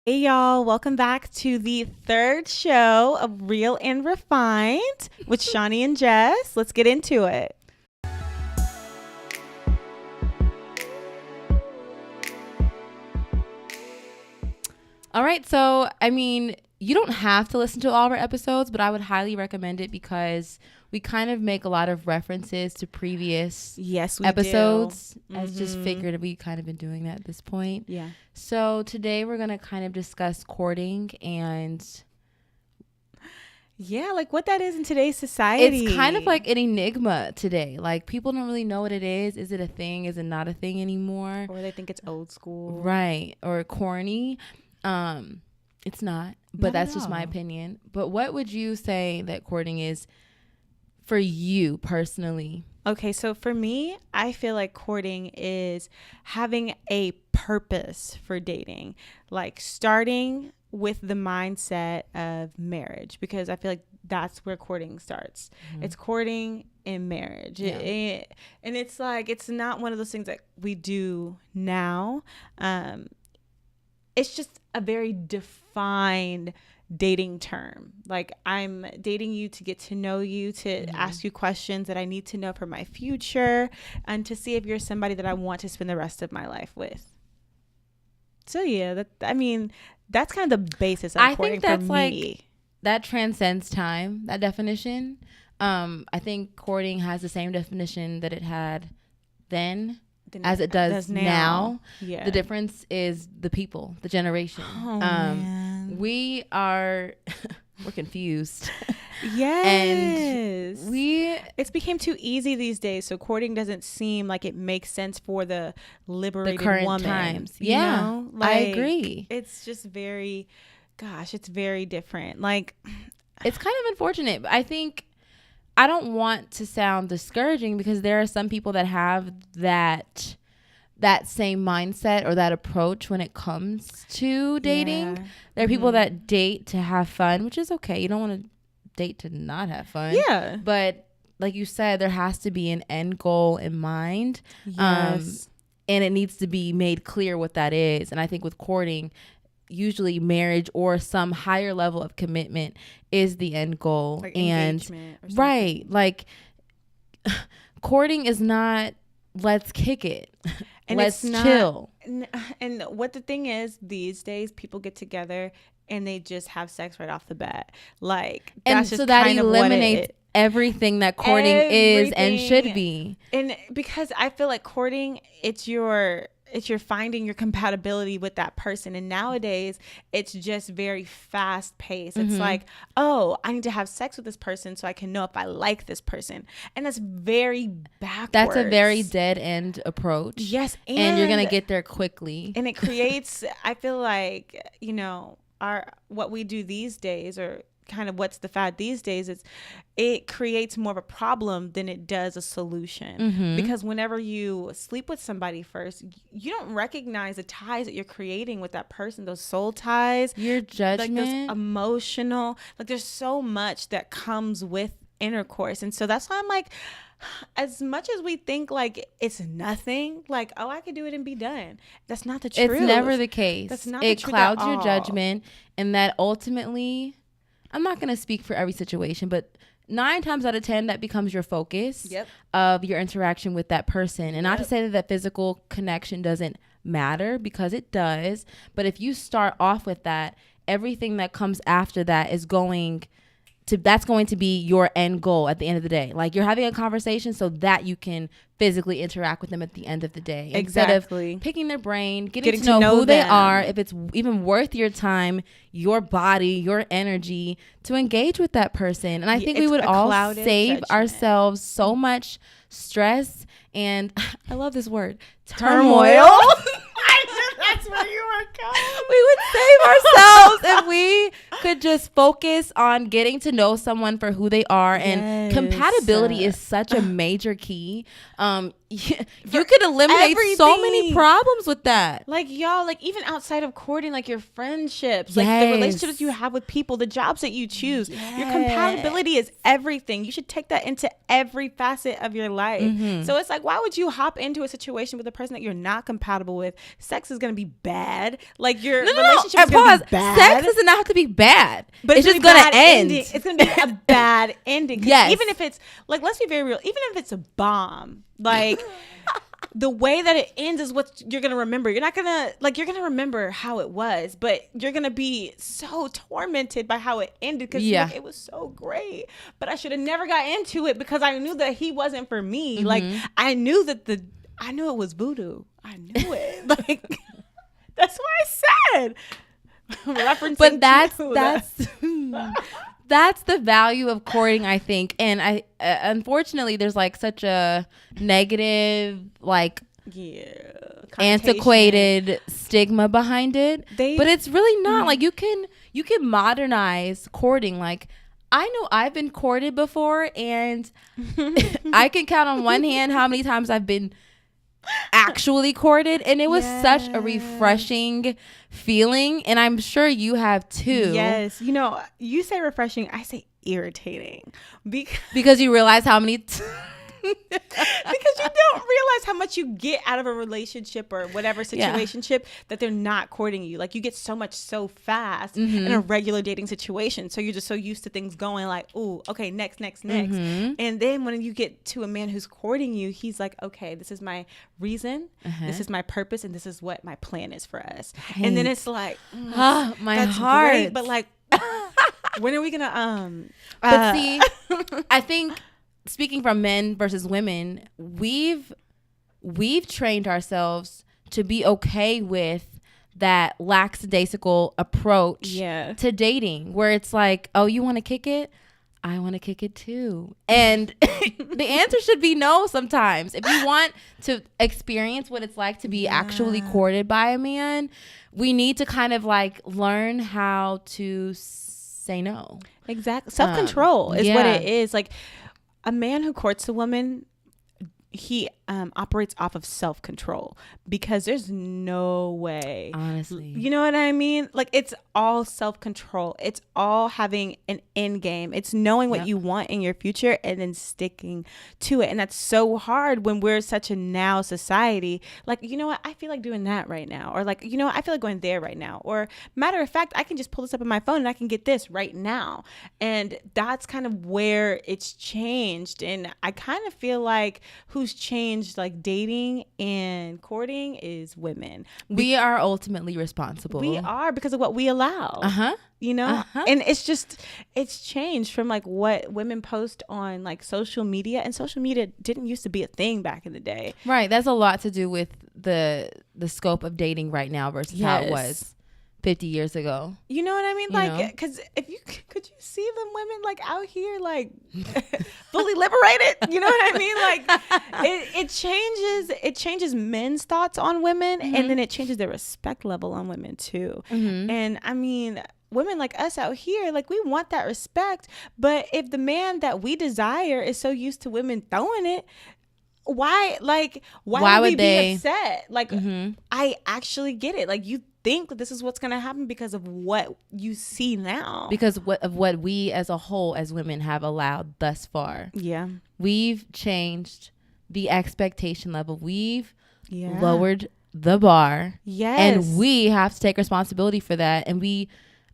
Hey y'all, welcome back to the third show of Real and Refined with Shawnee and Jess. Let's get into it. All right, so you don't have to listen to all of our episodes, but I would highly recommend it because we kind of make a lot of references to previous episodes. As just figured we kind of been doing that at this point. Yeah. So today we're going to kind of discuss courting and like what that is in today's society. It's kind of like an enigma today. Like people don't really know what it is. Is it a thing? Is it not a thing anymore? Or they think it's old school. Right. Or corny. It's not, but that's just my opinion. But what would you say that courting is for you personally? Okay, so for me, I feel like courting is having a purpose for dating, like starting with the mindset of marriage, because I feel like that's where courting starts. Mm-hmm. It's courting in marriage. Yeah. And it's like, it's not one of those things that we do now. It's just a very defined dating term. Like, I'm dating you to get to know you, to ask you questions that I need to know for my future, and to see if you're somebody that I want to spend the rest of my life with. So yeah, that's kind of the basis of courting for me. Like, that transcends time, that definition. I think courting has the same definition that it had then as it does now. Yeah. The difference is the people, the generation. Man. We're confused. Yes. And it's became too easy these days, so courting doesn't seem like it makes sense for the liberated current woman. Times. Yeah. You know? Like, I agree. It's just it's very different. Like, it's kind of unfortunate. I think I don't want to sound discouraging because there are some people that have that same mindset or that approach when it comes to dating. Yeah. There are people that date to have fun, which is okay. You don't want to date to not have fun. Yeah. But like you said, there has to be an end goal in mind. Yes. And it needs to be made clear what that is. And I think with courting, usually marriage or some higher level of commitment is the end goal. Like engagement or something. Right. Like courting is not let's kick it. And let's chill. And what the thing is, these days people get together and they just have sex right off the bat. Like, that's just that kind eliminates everything that courting is and should be. And because I feel like courting, it's your finding your compatibility with that person. And nowadays it's just very fast paced. It's like, oh, I need to have sex with this person so I can know if I like this person. And that's very backwards. That's a very dead end approach. Yes. And you're going to get there quickly. And it creates, I feel like, what we do these days, or kind of what's the fad these days, is it creates more of a problem than it does a solution. Because whenever you sleep with somebody first, you don't recognize the ties that you're creating with that person, those soul ties, your judgment, like those emotional, like there's so much that comes with intercourse. And so that's why I'm like, as much as we think like it's nothing, like, oh, I could do it and be done, that's not the truth. It's never the case. That's not the truth. It clouds your judgment, and that ultimately, I'm not going to speak for every situation, but 9 times out of 10, that becomes your focus of your interaction with that person. And not to say that physical connection doesn't matter, because it does. But if you start off with that, everything that comes after that is that's going to be your end goal at the end of the day. Like, you're having a conversation so that you can physically interact with them at the end of the day. Exactly. Instead of picking their brain, getting to know who they are, if it's even worth your time, your body, your energy to engage with that person. And I think we would all save ourselves so much stress and, I love this word, turmoil. That's where you were going. We would save ourselves if we could just focus on getting to know someone for who they are. And compatibility is such a major key. You could eliminate so many problems with that. Like, y'all, like, even outside of courting, like your friendships, like the relationships you have with people, the jobs that you choose, your compatibility is everything. You should take that into every facet of your life. So it's like, why would you hop into a situation with a person that you're not compatible with? Sex is going to be bad. Like, your relationship is going to be bad. Sex does not have to be bad. But it's just going to end. It's going to be a bad ending. Yes. Even if it's, like, let's be very real, even if it's a bomb, like, the way that it ends is what you're going to remember. You're not going to, like, you're going to remember how it was, but you're going to be so tormented by how it ended because like, it was so great. But I should have never got into it because I knew that he wasn't for me. Like, I knew that I knew it was voodoo. I knew it. Like, that's what I said. Referencing but that's the value of courting, I think. And I unfortunately there's like such a negative, like, antiquated stigma behind it. But it's really not. Like, you can modernize courting. Like, I know I've been courted before, and I can count on one hand how many times I've been actually courted, and it was such a refreshing feeling, and I'm sure you have too. Yes, you know, you say refreshing, I say irritating because you realize how many because you don't realize how much you get out of a relationship or whatever situationship that they're not courting you. Like, you get so much so fast in a regular dating situation, so you're just so used to things going like, ooh, okay, next. And then when you get to a man who's courting you, he's like, okay, this is my reason, this is my purpose, and this is what my plan is for us. And then it's like, my heart. Great, but like, when are we gonna but see, I think, speaking from men versus women, we've trained ourselves to be okay with that lackadaisical approach to dating, where it's like, oh, you want to kick it? I want to kick it too. And the answer should be no sometimes. If you want to experience what it's like to be actually courted by a man, we need to kind of like learn how to say no. Exactly. Self-control is what it is. Like, a man who courts a woman, he operates off of self-control, because there's no way, honestly, you know what I mean? Like, it's all self-control. It's all having an end game. It's knowing what you want in your future and then sticking to it. And that's so hard when we're such a now society. Like, you know what? I feel like doing that right now. Or like, you know what? I feel like going there right now. Or matter of fact, I can just pull this up on my phone and I can get this right now. And that's kind of where it's changed. And I kind of feel like who's changed like dating and courting is women. We are ultimately responsible. We are, because of what we allow. You know, and it's changed from like what women post on like social media, and social media didn't used to be a thing back in the day. Right. That's a lot to do with the scope of dating right now versus how it was 50 years ago. You know what I mean? Like, because if you could you see them women like out here like fully liberated? You know what I mean? Like, it changes men's thoughts on women, and then it changes their respect level on women too. And I mean, women like us out here, like, we want that respect, but if the man that we desire is so used to women throwing it, why would we be upset? Like, I actually get it. Like, you think that this is what's going to happen because of what you see now, because of what we as a whole as women have allowed thus far. We've changed the expectation level. We've lowered the bar, and we have to take responsibility for that. And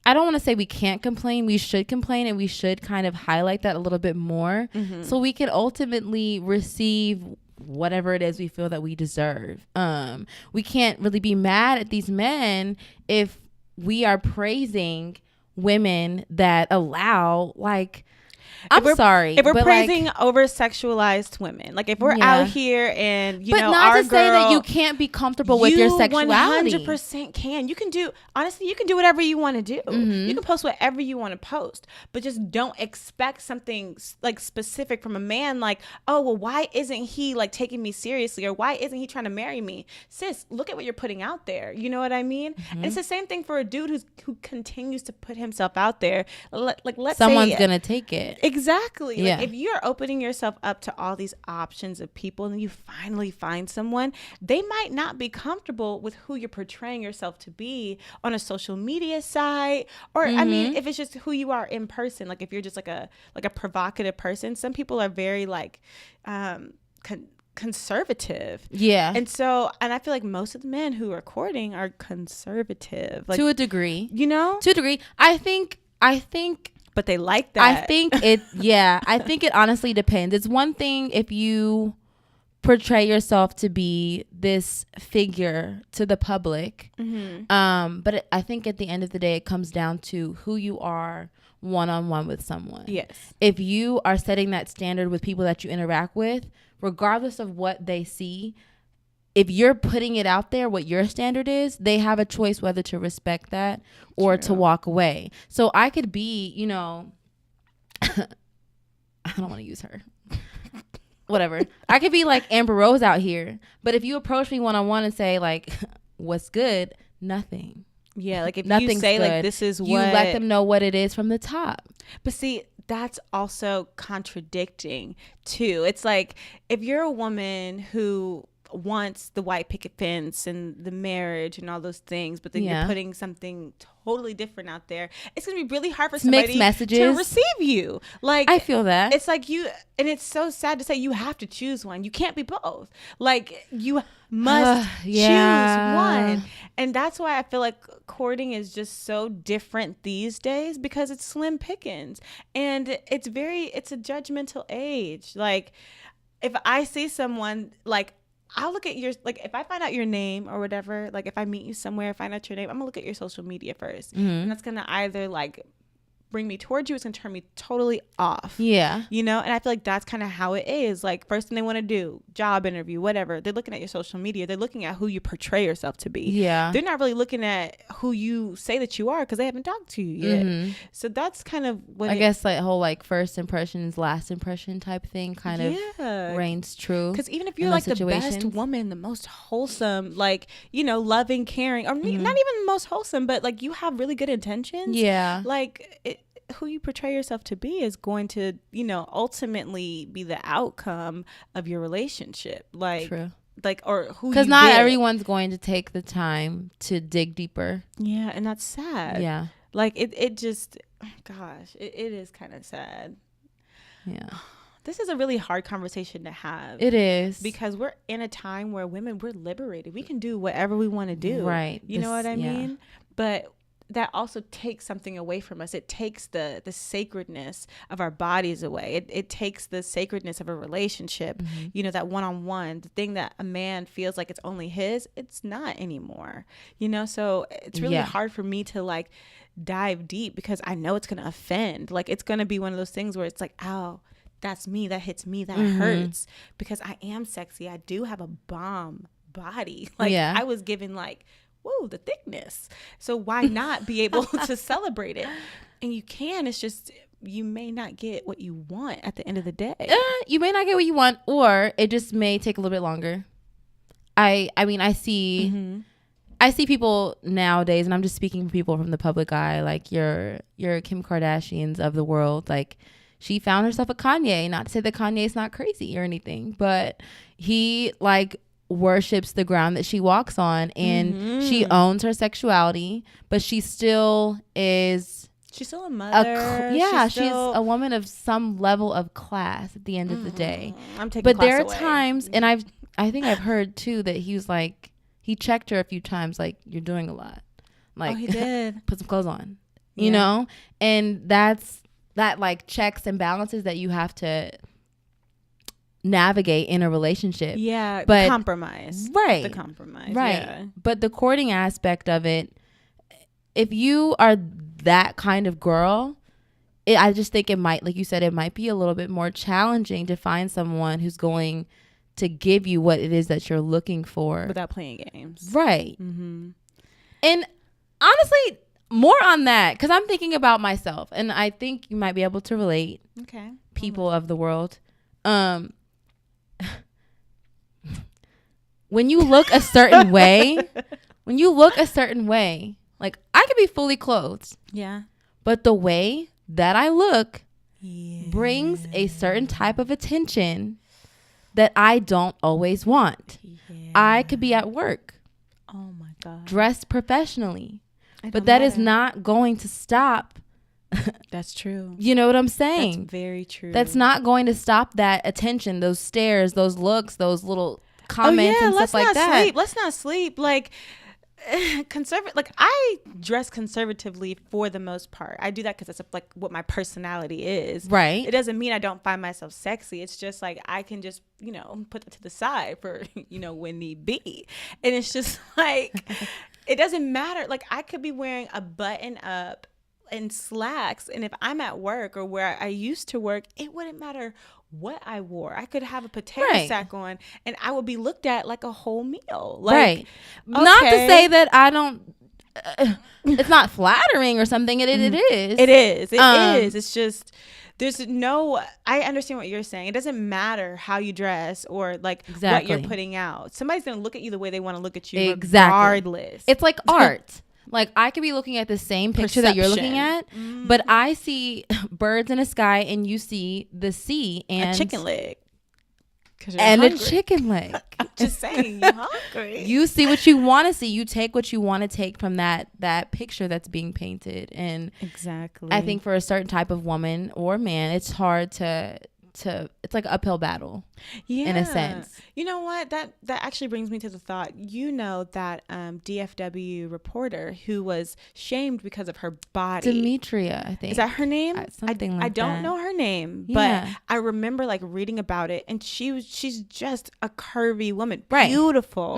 I don't want to say we can't complain. We should complain, and we should kind of highlight that a little bit more, so we can ultimately receive whatever it is we feel that we deserve. We can't really be mad at these men if we are praising women that allow, like, I'm sorry. If we're praising over sexualized women, like if we're out here and you know, not our to say that you can't be comfortable with your sexuality. 100% can. You can do, honestly, you can do whatever you want to do. You can post whatever you want to post, but just don't expect something like specific from a man. Like, oh, well, why isn't he like taking me seriously, or why isn't he trying to marry me? Sis, look at what you're putting out there. You know what I mean? And it's the same thing for a dude who continues to put himself out there. Like, let's someone's gonna take it. Exactly. Yeah. Like, if you're opening yourself up to all these options of people and you finally find someone, they might not be comfortable with who you're portraying yourself to be on a social media site, or I mean, if it's just who you are in person. Like if you're just like a provocative person, some people are very like conservative. Yeah. And I feel like most of the men who are courting are conservative, like, to a degree. You know? To a degree. I think but they like that. I think it honestly depends. It's one thing if you portray yourself to be this figure to the public. But I think at the end of the day, it comes down to who you are one-on-one with someone. Yes. If you are setting that standard with people that you interact with, regardless of what they see, if you're putting it out there, what your standard is, they have a choice whether to respect that or to walk away. So I could be, you know, I don't want to use her. Whatever. I could be like Amber Rose out here. But if you approach me one-on-one and say like, what's good? Nothing. Yeah. Like if you say good, like, this is what. You let them know what it is from the top. But see, that's also contradicting too. It's like if you're a woman who wants the white picket fence and the marriage and all those things, but then you're putting something totally different out there, it's gonna be really hard for somebody to receive you. Like, I feel that it's like you, and it's so sad to say you have to choose one. You can't be both. Like you must choose one. And that's why I feel like courting is just so different these days, because it's slim pickings and it's a judgmental age. Like if I see someone, like I'll look at your, like if I find out your name or whatever, like if I meet you somewhere, find out your name, I'm gonna look at your social media first. And that's gonna either like bring me towards you, it's gonna turn me totally off. Yeah. You know, and I feel like that's kind of how it is. Like first thing they want to do, job interview, whatever, they're looking at your social media, they're looking at who you portray yourself to be. Yeah. They're not really looking at who you say that you are, because they haven't talked to you yet. So that's kind of what I guess like whole like first impressions, last impression type thing kind of reigns true. Because even if you're like the best woman, the most wholesome, like, you know, loving, caring, or not even the most wholesome, but like you have really good intentions. Yeah. Like who you portray yourself to be is going to, you know, ultimately be the outcome of your relationship. Like, true. Like, or who, because not everyone's going to take the time to dig deeper. Yeah, and that's sad. Yeah, like it just, gosh, it is kind of sad. Yeah, this is a really hard conversation to have. It is, because we're in a time where we're liberated. We can do whatever we want to do. Right. You know what I mean? But that also takes something away from us. It takes the sacredness of our bodies away. It takes the sacredness of a relationship, you know, that one-on-one, the thing that a man feels like it's only his, it's not anymore, you know? So it's really hard for me to like dive deep, because I know it's going to offend. Like it's going to be one of those things where it's like, ow, that's me, that hits me, that hurts, because I am sexy. I do have a bomb body. Like I was given like, whoa, the thickness. So why not be able to celebrate it? And you can. It's just you may not get what you want at the end of the day. You may not get what you want, or it just may take a little bit longer. I mean, I see people nowadays, and I'm just speaking for people from the public eye, like your Kim Kardashians of the world. Like she found herself a Kanye. Not to say that Kanye's not crazy or anything, but he like worships the ground that she walks on, and she owns her sexuality, but she's still a mother. She's a woman of some level of class at the end of the day. I'm taking but class there are away. Times, and I think I've heard too that he was like, he checked her a few times, like, you're doing a lot, like, he did. Put some clothes on, you know. And that like checks and balances that you have to navigate in a relationship. Yeah, but compromise. Right. The compromise. Right. Yeah. But the courting aspect of it, if you are that kind of girl, I just think it might, like you said, it might be a little bit more challenging to find someone who's going to give you what it is that you're looking for without playing games. Right. Mm-hmm. And honestly, more on that, because I'm thinking about myself, and I think you might be able to relate. Okay. People of the world. When you look a certain way, like I could be fully clothed. Yeah. But the way that I look brings a certain type of attention that I don't always want. Yeah. I could be at work. Oh my God. Dressed professionally. But that is not going to stop. That's true. You know what I'm saying? That's very true. That's not going to stop that attention, those stares, those looks, those little comments and stuff like that. Let's not sleep. Like, I dress conservatively for the most part. I do that because that's like what my personality is. Right. It doesn't mean I don't find myself sexy. It's just like I can just, put that to the side for, when need be. And it's just like, it doesn't matter. Like I could be wearing a button up and slacks, and if I'm at work or where I used to work, it wouldn't matter what I wore. I could have a potato sack on and I would be looked at like a whole meal. Like, right. Okay. Not to say that I don't it's not flattering or something. It is. It is. It's just I understand what you're saying. It doesn't matter how you dress or like what you're putting out. Somebody's going to look at you the way they want to look at you regardless. It's like art. Like I could be looking at the same picture that you're looking at, but I see birds in the sky and you see the sea and a chicken leg. And hungry. A chicken leg. Just saying, you're hungry. You see what you want to see. You take what you want to take from that picture that's being painted. And exactly, I think for a certain type of woman or man, it's hard to it's like an uphill battle. Yeah, in a sense. You know what? That actually brings me to the thought. That DFW reporter who was shamed because of her body. Demetria, I think. Is that her name? Something like I don't know her name, but I remember like reading about it, and she's just a curvy woman, beautiful,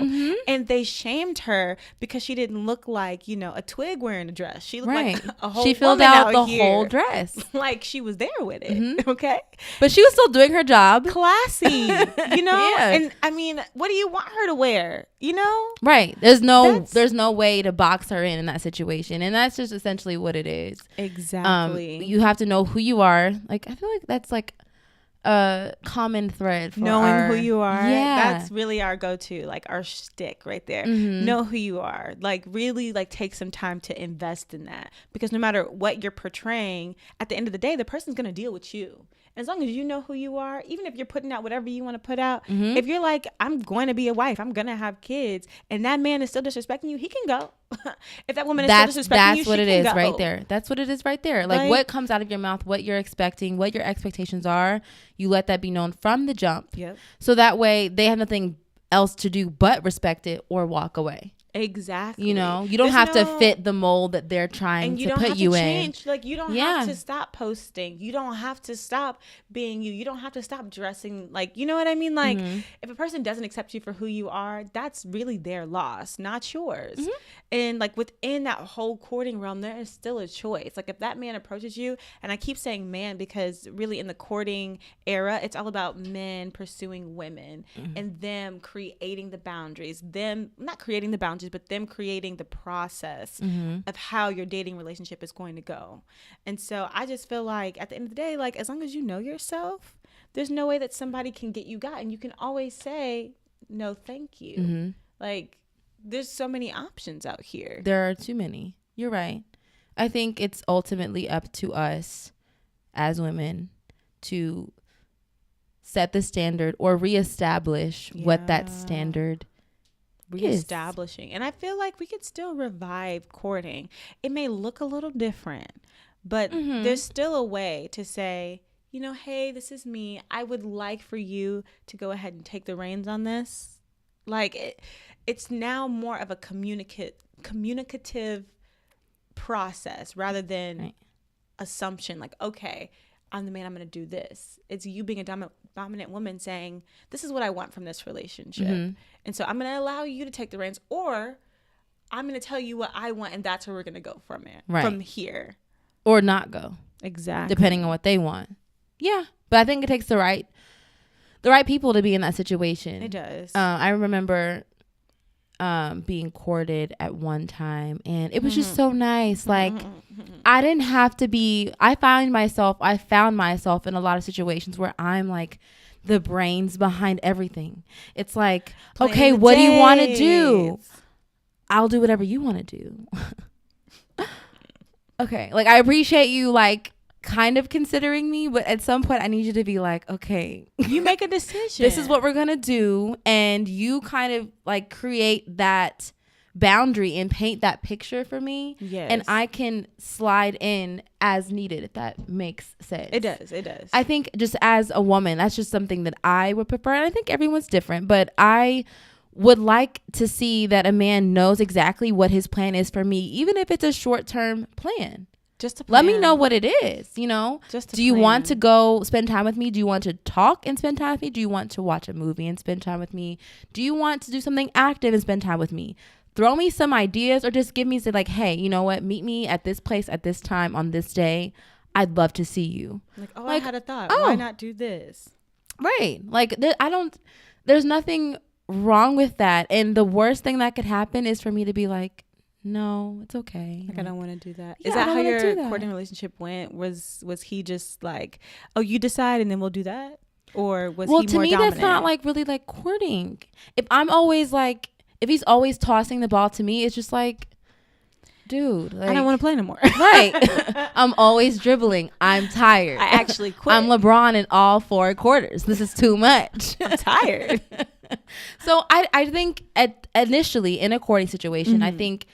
and they shamed her because she didn't look like a twig wearing a dress. She looked like a whole. She filled out the whole dress, like she was there with it. Okay, but she was still doing her job. Classy. Yeah. And I mean, what do you want her to wear? Right. There's no way to box her in that situation, and that's just essentially what it is. Exactly. You have to know who you are. Like I feel like that's like a common thread for knowing who you are. Yeah, that's really our go-to, like our shtick right there. Know who you are. Like really, like take some time to invest in that, because no matter what you're portraying, at the end of the day, the person's gonna deal with you. As long as you know who you are, even if you're putting out whatever you want to put out, if you're like, I'm going to be a wife, I'm going to have kids, and that man is still disrespecting you, he can go. If that woman is still disrespecting you, she can go. That's what it is right there. That's what it is right there. Like what comes out of your mouth, what you're expecting, what your expectations are, you let that be known from the jump. Yep. So that way they have nothing else to do but respect it or walk away. Exactly. You don't have to fit the mold that they're trying to put you in. Like you don't have to stop posting. You don't have to stop being you. You don't have to stop dressing. Like, you know what I mean? Like if a person doesn't accept you for who you are, that's really their loss, not yours. And like within that whole courting realm, there is still a choice. Like if that man approaches you, and I keep saying man because really in the courting era, it's all about men pursuing women and them creating the boundaries, not creating the boundaries, but them creating the process of how your dating relationship is going to go. And so I just feel like at the end of the day, like as long as you know yourself, there's no way that somebody can get you got, and you can always say no thank you. Like there's so many options out here. There are too many. You're right. I think it's ultimately up to us as women to set the standard or reestablish what that standard reestablishing. And I feel like we could still revive courting. It may look a little different, but there's still a way to say, hey, this is me. I would like for you to go ahead and take the reins on this. Like it's now more of a communicative process rather than assumption. Like, okay, I'm the man, I'm going to do this. It's you being a dominant woman saying, this is what I want from this relationship. And so I'm going to allow you to take the reins, or I'm going to tell you what I want, and that's where we're going to go from here. Or not go. Exactly. Depending on what they want. Yeah. But I think it takes the right people to be in that situation. It does. I remember being courted at one time, and it was just so nice. Like, I didn't have to be, I found myself in a lot of situations where I'm like the brains behind everything. It's like, okay, what do you want to do? I'll do whatever you want to do. Okay. Like, I appreciate you, like, kind of considering me, but at some point I need you to be like, okay, you make a decision. This is what we're going to do. And you kind of like create that boundary and paint that picture for me. Yes. And I can slide in as needed, if that makes sense. It does. It does. I think just as a woman, that's just something that I would prefer. And I think everyone's different, but I would like to see that a man knows exactly what his plan is for me, even if it's a short-term plan. Just to let me know what it is, you know? Do you want to go spend time with me? Do you want to talk and spend time with me? Do you want to watch a movie and spend time with me? Do you want to do something active and spend time with me? Throw me some ideas, or just give me, say like, hey, you know what? Meet me at this place at this time on this day. I'd love to see you. Like, I had a thought. Why not do this? Right. Like, there's nothing wrong with that. And the worst thing that could happen is for me to be like, no, it's okay. Like, I don't want to do that. Yeah, is that how your courting relationship went? Was he just like, oh, you decide and then we'll do that? Or was he more dominant? Well, to me, that's not like really like courting. If I'm always like, if he's always tossing the ball to me, it's just like, dude, like, I don't want to play no more. Right. I'm always dribbling. I'm tired. I actually quit. I'm LeBron in all 4 quarters. This is too much. I'm tired. So I think initially in a courting situation, I think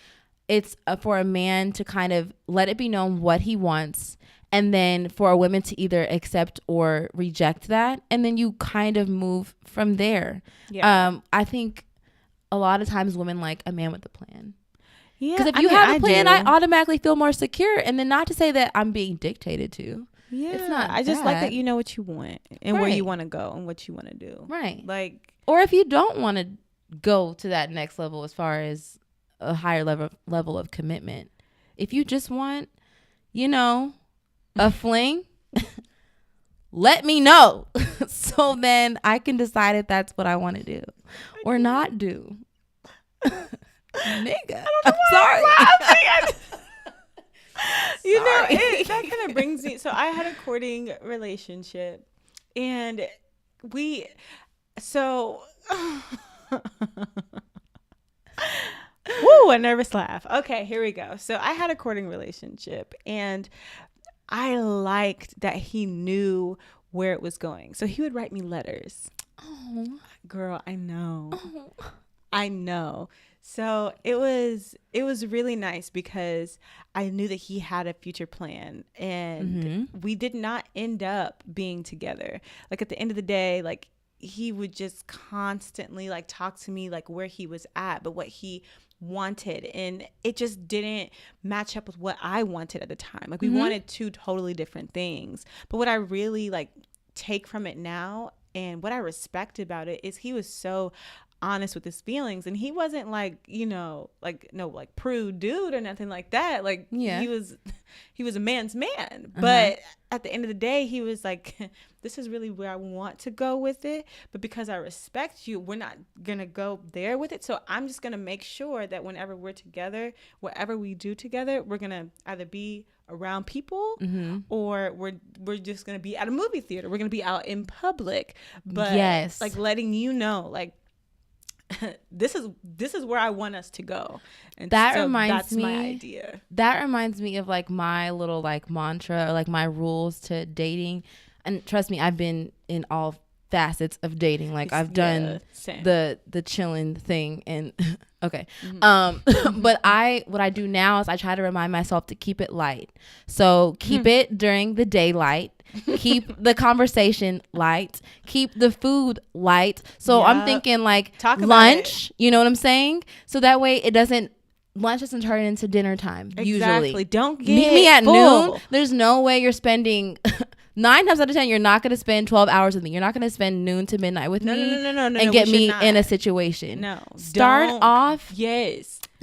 it's for a man to kind of let it be known what he wants, and then for a woman to either accept or reject that, and then you kind of move from there. Yeah. I think a lot of times women like a man with a plan. Yeah. Because if you have a plan, I automatically feel more secure. And then, not to say that I'm being dictated to. Yeah. It's not. I just like that you know what you want and where you want to go and what you want to do. Right. Like, or if you don't want to go to that next level as far as a higher level of commitment, if you just want, you know, a fling, let me know. So then I can decide if that's what I want to do or not do. Nigga, I'm sorry. You know, that kind of brings me. So I had a courting relationship, and woo, a nervous laugh. Okay, here we go. So I had a courting relationship, and I liked that he knew where it was going. So he would write me letters. Oh, girl, I know. Oh. I know. So it was really nice because I knew that he had a future plan, and we did not end up being together. Like, at the end of the day, like, he would just constantly like talk to me like where he was at, but what he wanted, and it just didn't match up with what I wanted at the time. Like, we wanted 2 totally different things. But what I really like take from it now, and what I respect about it, is he was so honest with his feelings, and he wasn't like, you know, like, no, like, prude dude or nothing like that. Like, he was a man's man. But at the end of the day, he was like, this is really where I want to go with it, but because I respect you, we're not gonna go there with it. So I'm just gonna make sure that whenever we're together, whatever we do together, we're gonna either be around people or we're just gonna be at a movie theater, we're gonna be out in public. But like, letting you know, like, this is where I want us to go. And that so reminds me, my idea. That reminds me of like my little like mantra, or like my rules to dating. And trust me, I've been in all facets of dating. Like, I've done the chilling thing, and okay. But what I do now is I try to remind myself to keep it light. So keep it during the daylight. Keep the conversation light. Keep the food light. So I'm thinking like lunch, you know what I'm saying? So that way lunch doesn't turn into dinner time. Exactly. Usually. Don't get meet me at noon. There's no way you're spending 9 times out of 10, you're not going to spend 12 hours with me. You're not going to spend noon to midnight with me and get me in a situation. No. Start off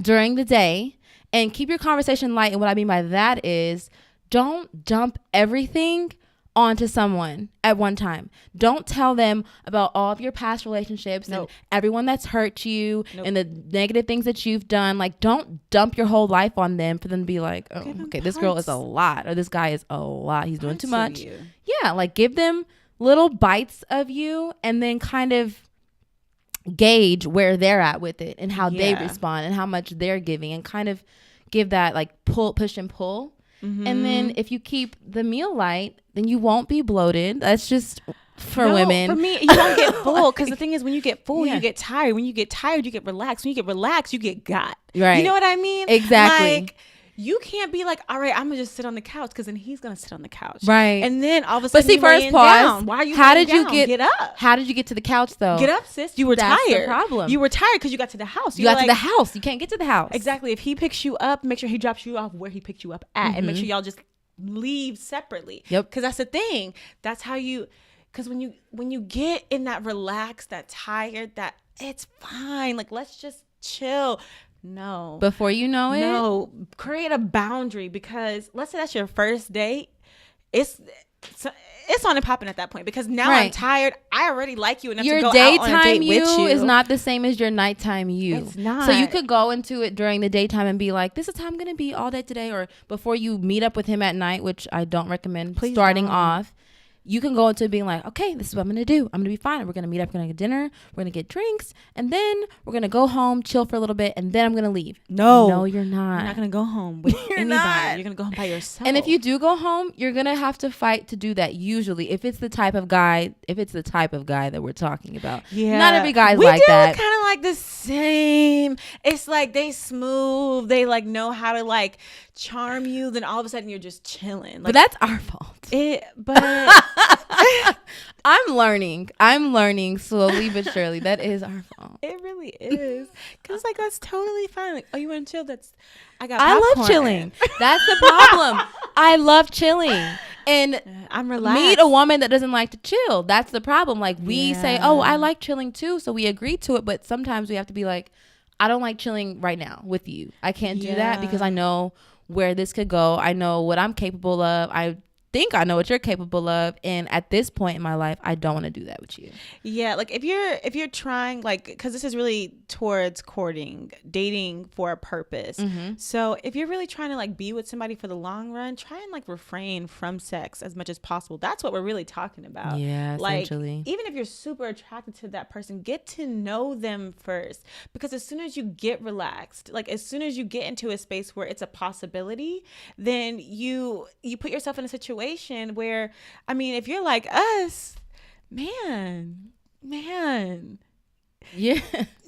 during the day and keep your conversation light. And what I mean by that is, don't dump everything onto someone at one time. Don't tell them about all of your past relationships and everyone that's hurt you and the negative things that you've done. Like, don't dump your whole life on them for them to be like, oh, okay, this girl is a lot, or this guy is a lot. He's doing too much. Yeah, like give them little bites of you and then kind of gauge where they're at with it and how they respond and how much they're giving, and kind of give that like push and pull. And then if you keep the meal light, then you won't be bloated. That's just for women. For me, you don't get full, because the thing is, when you get full, you get tired. When you get tired, you get relaxed. When you get relaxed, you get got. Right. You know what I mean? Exactly. Like, you can't be like, all right, I'm gonna just sit on the couch, because then he's gonna sit on the couch. Right. And then all of a sudden, but see, first pause. Down. Why are you? How did down? you get up? How did you get to the couch though? Get up, sis. You were That's tired. The problem. You were tired because you got to the house. You got to the house. You can't get to the house. Exactly. If he picks you up, make sure he drops you off where he picked you up at, and make sure y'all just leave separately. Yep. Because that's the thing. That's how you. Because when you get in that relaxed, that tired, that it's fine. Like, let's just chill. No. Before you know it. No. Create a boundary, because let's say that's your first date. It's on and popping at that point, because now I'm tired. I already like you enough to go out on a date with you. Your daytime you is not the same as your nighttime you. It's not. So you could go into it during the daytime and be like, this is how I'm going to be all day today. Or before you meet up with him at night, which I don't recommend. Please starting off. You can go into it being like, okay, this is what I'm going to do. I'm going to be fine. We're going to meet up. We're going to get dinner. We're going to get drinks. And then we're going to go home, chill for a little bit. And then I'm going to leave. No, you're not. You're not going to go home with anybody. You're going to go home by yourself. And if you do go home, you're going to have to fight to do that usually. If it's the type of guy that we're talking about. Yeah. Not every guy's like that. We do kind of like the same. It's like they smooth. They like know how to like charm you. Then all of a sudden you're just chilling. Like, but that's our fault. But I'm learning slowly but surely. That is our fault. It really is. Because like, that's totally fine. Like, oh, you want to chill? I love chilling. That's the problem. I love chilling. And I'm relaxed. Meet a woman that doesn't like to chill. That's the problem. Like, we say, oh, I like chilling too. So we agree to it. But sometimes we have to be like, I don't like chilling right now with you. I can't do that because I know where this could go. I know what I'm capable of. I think I know what you're capable of, and at this point in my life I don't want to do that with you. Yeah, like if you're trying, like, because this is really towards courting, dating for a purpose. So if you're really trying to like be with somebody for the long run, try and like refrain from sex as much as possible. That's what we're really talking about. Yeah, like, essentially. even if you're super attracted to that person, get to know them first, because as soon as you get relaxed, like as soon as you get into a space where it's a possibility, then you put yourself in a situation where, I mean, if you're like us, man, yeah,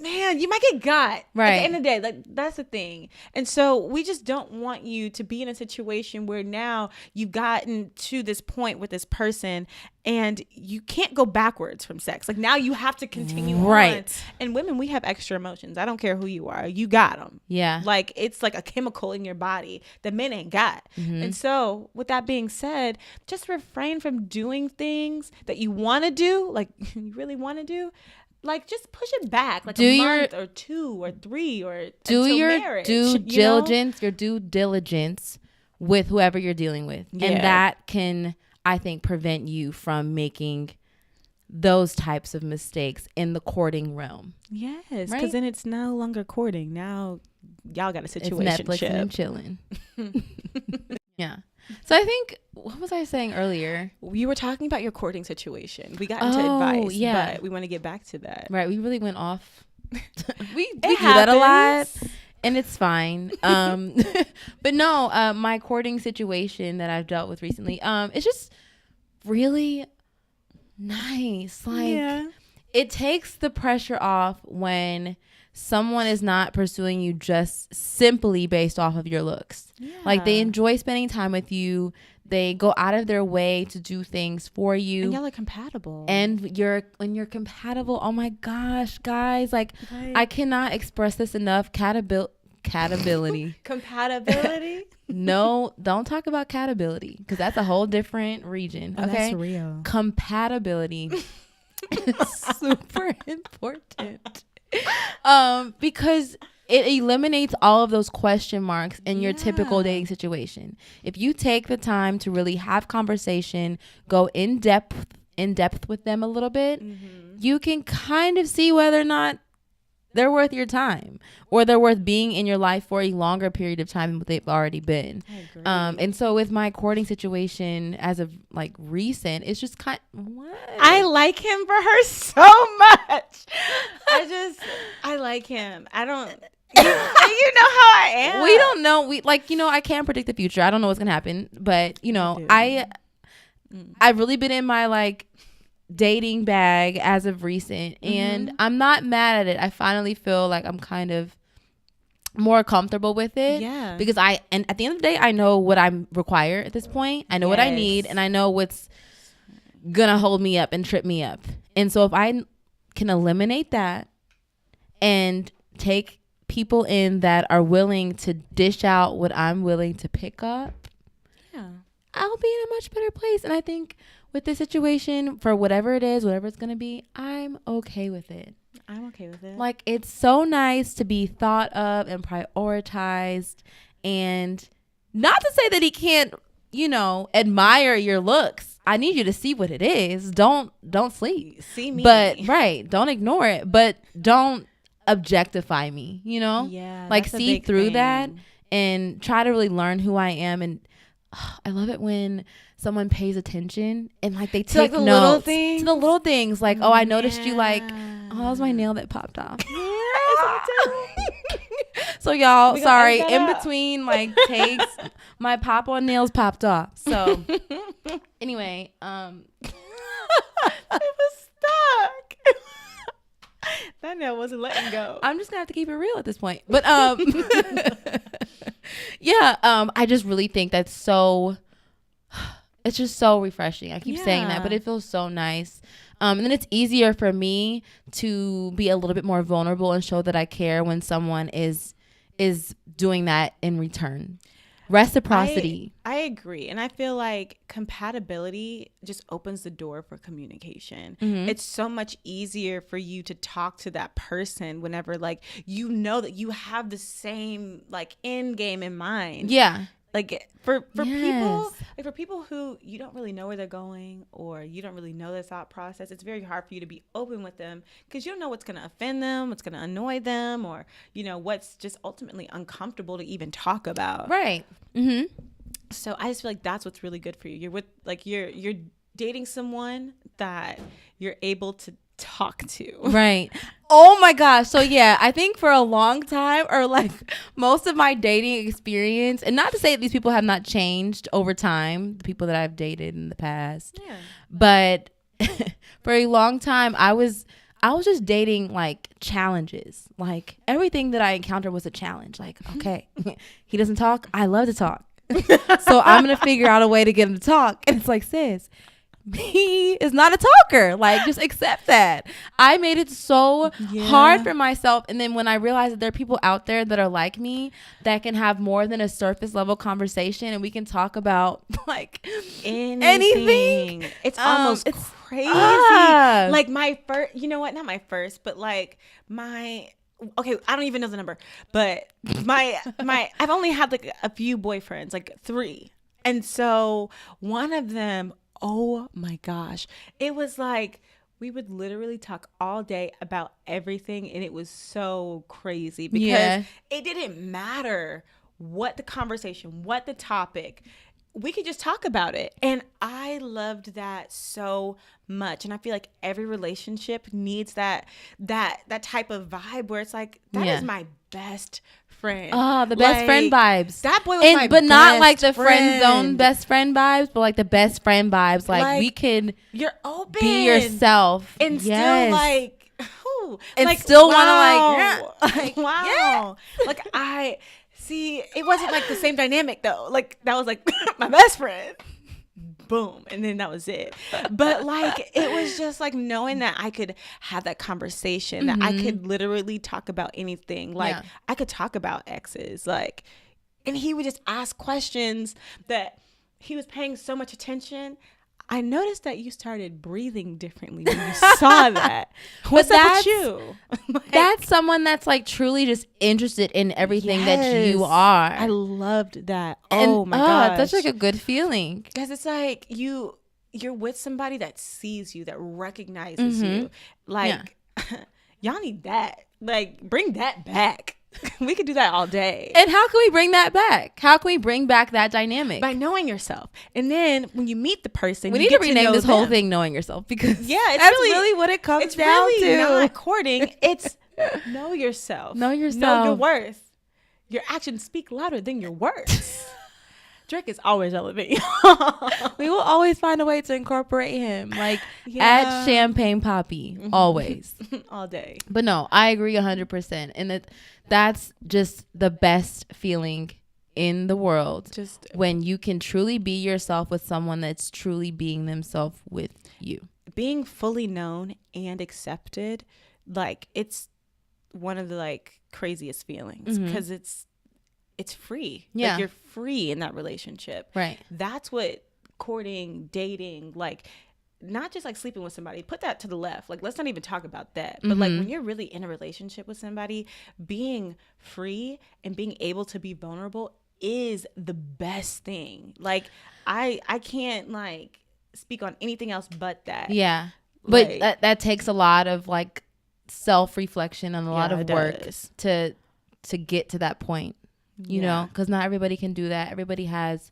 man, you might get got. Right. At the end of the day, like, that's the thing. And so we just don't want you to be in a situation where now you've gotten to this point with this person and you can't go backwards from sex. Like, now you have to continue on. And women, we have extra emotions. I don't care who you are. You got them. Yeah. Like, it's like a chemical in your body that men ain't got. And so with that being said, just refrain from doing things that you want to do, like you really want to do. Like, just push it back, like a month or 2 or 3 or do until your marriage, due diligence, your due diligence with whoever you're dealing with, and that can, I think, prevent you from making those types of mistakes in the courting realm. Yes, because then it's no longer courting. Now y'all got a situation. It's Netflix and chilling. Yeah. So I think, what was I saying earlier? You were talking about your courting situation. We got into advice, but we want to get back to that. Right. We really went off. we do that a lot, and it's fine. But no, my courting situation that I've dealt with recently, it's just really nice. Like, it takes the pressure off when someone is not pursuing you just simply based off of your looks. Like, they enjoy spending time with you. They go out of their way to do things for you. And y'all are compatible. And when you're compatible, oh my gosh, guys, like, I cannot express this enough. Catability. Compatibility? No, don't talk about catability, because that's a whole different region. Oh, okay? That's real. Compatibility is super important. Because it eliminates all of those question marks in your typical dating situation. If you take the time to really have conversation, go in depth with them a little bit, you can kind of see whether or not they're worth your time or they're worth being in your life for a longer period of time than what they've already been. I agree. And so with my courting situation as of like recent, it's just I like him for her so much. I like him. I don't, you know how I am. We don't know. I can't predict the future. I don't know what's going to happen, but I've really been in my like dating bag as of recent, and I'm not mad at it. I finally feel like I'm kind of more comfortable with it. Yeah. Because and at the end of the day, I know what I require at this point. I know what I need, and I know what's gonna hold me up and trip me up. And so if I can eliminate that and take people in that are willing to dish out what I'm willing to pick up, I'll be in a much better place. And I think with this situation, for whatever it is, whatever it's going to be, I'm okay with it. I'm okay with it. Like, it's so nice to be thought of and prioritized. And not to say that he can't, admire your looks. I need you to see what it is. Don't sleep. See me. But, right. Don't ignore it. But don't objectify me, Yeah. Like, see through that and try to really learn who I am. And I love it when someone pays attention and like they take the notes to the little things. Like, I noticed you like, that was my nail that popped off. So y'all, sorry, in between like takes, my pop on nails popped off. So anyway, it was stuck. That nail wasn't letting go. I'm just gonna have to keep it real at this point. But I just really think that's so, it's just so refreshing. I keep saying that, but it feels so nice. And then it's easier for me to be a little bit more vulnerable and show that I care when someone is doing that in return. Reciprocity. I agree. And I feel like compatibility just opens the door for communication. It's so much easier for you to talk to that person whenever like you know that you have the same like end game in mind. Yeah. Like for people, like for people who you don't really know where they're going or you don't really know their thought process, it's very hard for you to be open with them because you don't know what's going to offend them, what's going to annoy them, or what's just ultimately uncomfortable to even talk about. Right. So I just feel like that's what's really good for you. You're with like you're dating someone that you're able to talk to. Right. Oh my gosh. So yeah, I think for a long time, or like most of my dating experience, and not to say that these people have not changed over time, the people that I've dated in the past, but for a long time I was just dating like challenges. Like everything that I encountered was a challenge. Like, okay, he doesn't talk, I love to talk. So I'm gonna figure out a way to get him to talk. And it's like, sis, he is not a talker. Like, just accept that. I made it so hard for myself. And then when I realized that there are people out there that are like me that can have more than a surface level conversation and we can talk about like anything. It's almost crazy. Like my first, not my first, but like okay, I don't even know the number, but I've only had like a few boyfriends, like 3. And so one of them, oh my gosh, it was like we would literally talk all day about everything, and it was so crazy because it didn't matter what the conversation, what the topic, we could just talk about it. And I loved that so much. And I feel like every relationship needs that type of vibe where it's like, that is my best friend. Oh, the best friend vibes. That boy was my but best not like the friend. friend zone best friend vibes, but like the best friend vibes. Like we could you're open. Be yourself. And still like, and like, still want to like wow. Like see, it wasn't like the same dynamic though. Like that was like my best friend. Boom. And then that was it. But like, it was just like knowing that I could have that conversation, that I could literally talk about anything. Like I could talk about exes, like, and he would just ask questions that he was paying so much attention. I noticed that you started breathing differently when you saw that. What's up with you? Like, that's someone that's like truly just interested in everything that you are. I loved that. Oh my gosh. That's like a good feeling. Because it's like you're with somebody that sees you, that recognizes you. Like, y'all need that. Like, bring that back. We could do that all day. And how can we bring that back? How can we bring back that dynamic? By knowing yourself. And then when you meet the person, we need to rename this whole thing Knowing Yourself, because that's really what it comes down to. It's not courting. It's know yourself. Know yourself. Know your worth. Your actions speak louder than your words. Drake is always elevating. We will always find a way to incorporate him. Like, add Champagne Poppy. Always. All day. But no, I agree 100%. And that's just the best feeling in the world. Just when you can truly be yourself with someone that's truly being themselves with you. Being fully known and accepted, like, it's one of the like craziest feelings, because it's free. Like, you're free in that relationship. Right. That's what courting, dating, like, not just like sleeping with somebody, put that to the left. Like, let's not even talk about that. But like, when you're really in a relationship with somebody, being free and being able to be vulnerable is the best thing. Like, I can't like speak on anything else but that. Yeah. But like, that takes a lot of like self-reflection and a lot of work to get to that point. You know, because not everybody can do that. Everybody has,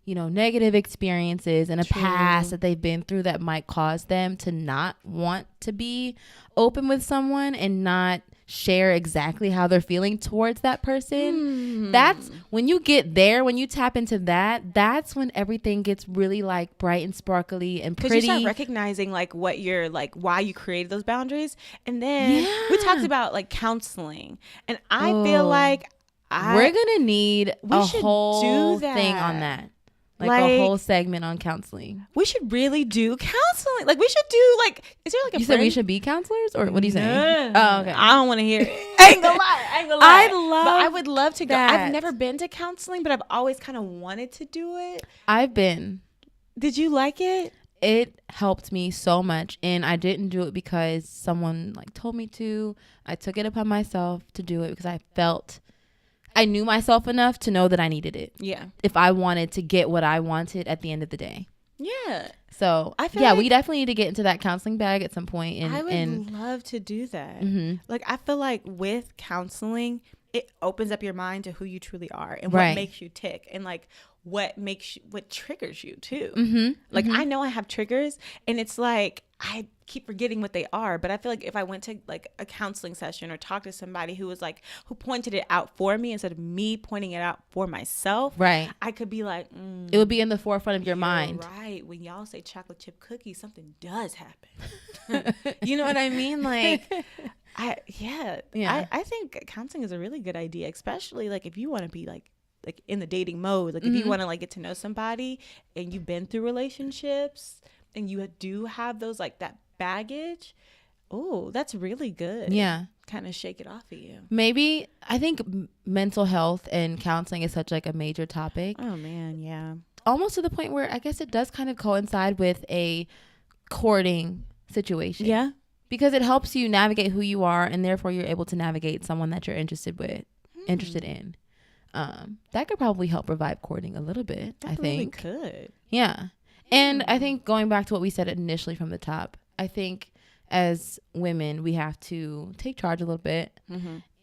you know, negative experiences and a past that they've been through that might cause them to not want to be open with someone and not share exactly how they're feeling towards that person. That's when you get there, when you tap into that, that's when everything gets really like bright and sparkly and pretty. Because you start recognizing like what you're like, why you created those boundaries. And then we talked about like counseling, and I feel like we're gonna need a whole thing on that, like a whole segment on counseling. We should really do counseling. Like, we should do like, is there like a you said we should be counselors, or what are you saying? Oh, okay. I don't want to hear it. I ain't gonna lie. But I would love to go. I've never been to counseling, but I've always kind of wanted to do it. I've been. Did you like it? It helped me so much, and I didn't do it because someone like told me to. I took it upon myself to do it because I knew myself enough to know that I needed it. Yeah. If I wanted to get what I wanted at the end of the day. Yeah. So, I feel like we definitely need to get into that counseling bag at some point. And I would love to do that. Like, I feel like with counseling, it opens up your mind to who you truly are and what makes you tick, and like what triggers you too. Like, I know I have triggers, and it's like I keep forgetting what they are, but I feel like if I went to like a counseling session or talked to somebody who pointed it out for me instead of me pointing it out for myself, I could be like, it would be in the forefront of your mind. Right. When y'all say chocolate chip cookies, something does happen. You know what I mean? Like, I think counseling is a really good idea, especially like if you want to be like in the dating mode, like if you want to like get to know somebody and you've been through relationships and you do have those like that baggage. Oh, that's really good. Yeah. Kind of shake it off of you. Maybe I think mental health and counseling is such like a major topic. Oh man, yeah. Almost to the point where I guess it does kind of coincide with a courting situation. Yeah. Because it helps you navigate who you are, and therefore you're able to navigate someone that you're interested in. That could probably help revive courting a little bit. I think really could. Yeah. And I think going back to what we said initially from the top, I think as women, we have to take charge a little bit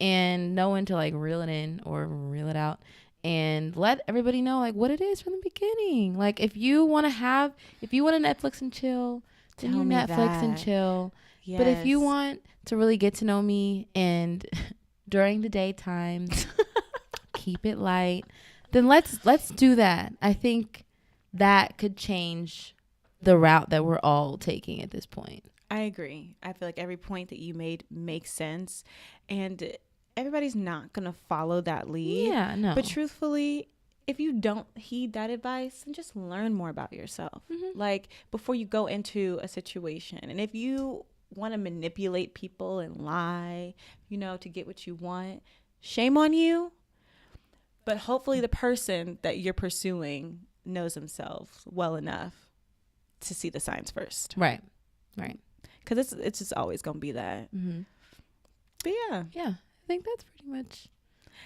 and know when to like reel it in or reel it out, and let everybody know like what it is from the beginning. Like, if you want to Netflix and chill, then you Netflix and chill. Yes. But if you want to really get to know me and during the daytime, keep it light, then let's do that. I think that could change the route that we're all taking at this point. I agree. I feel like every point that you made makes sense, and everybody's not going to follow that lead. Yeah, no. But truthfully, if you don't heed that advice, then just learn more about yourself. Like, before you go into a situation. And if you want to manipulate people and lie, to get what you want, shame on you. But hopefully the person that you're pursuing knows themselves well enough to see the signs first. Right. Because it's just always gonna be that. Mm-hmm. But yeah, I think that's pretty much.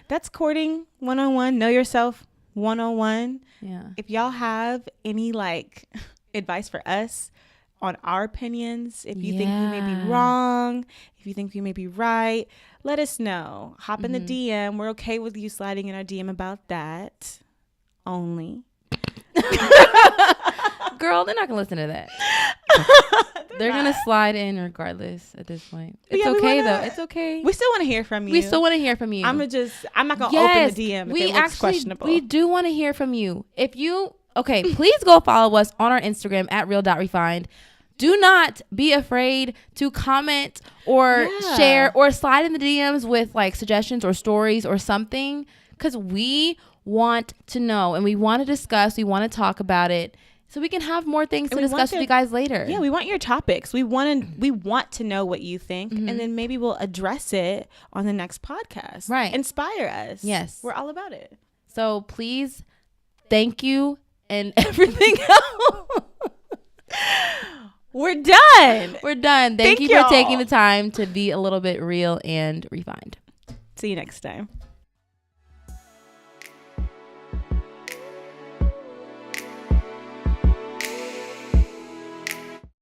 That's courting 101. Know yourself 101. Yeah. If y'all have any like advice for us on our opinions, if you think we may be wrong, if you think we may be right, let us know. Hop in the DM. We're okay with you sliding in our DM about that only. Girl, they're not gonna listen to that. They're gonna slide in regardless at this point. It's okay though. It's okay. We still want to hear from you. I'm not gonna open the DM if it looks questionable. We do want to hear from you. If you please go follow us on our Instagram at real.refined. Do not be afraid to comment or share or slide in the DMs with like suggestions or stories or something, because we want to know and we want to discuss. We want to talk about it. So we can have more things to discuss with you guys later. Yeah, we want your topics. We want to know what you think, and then maybe we'll address it on the next podcast. Right. Inspire us. Yes. We're all about it. So please, thank you and everything else. We're done. Thank you for taking the time to be a little bit real and refined. See you next time.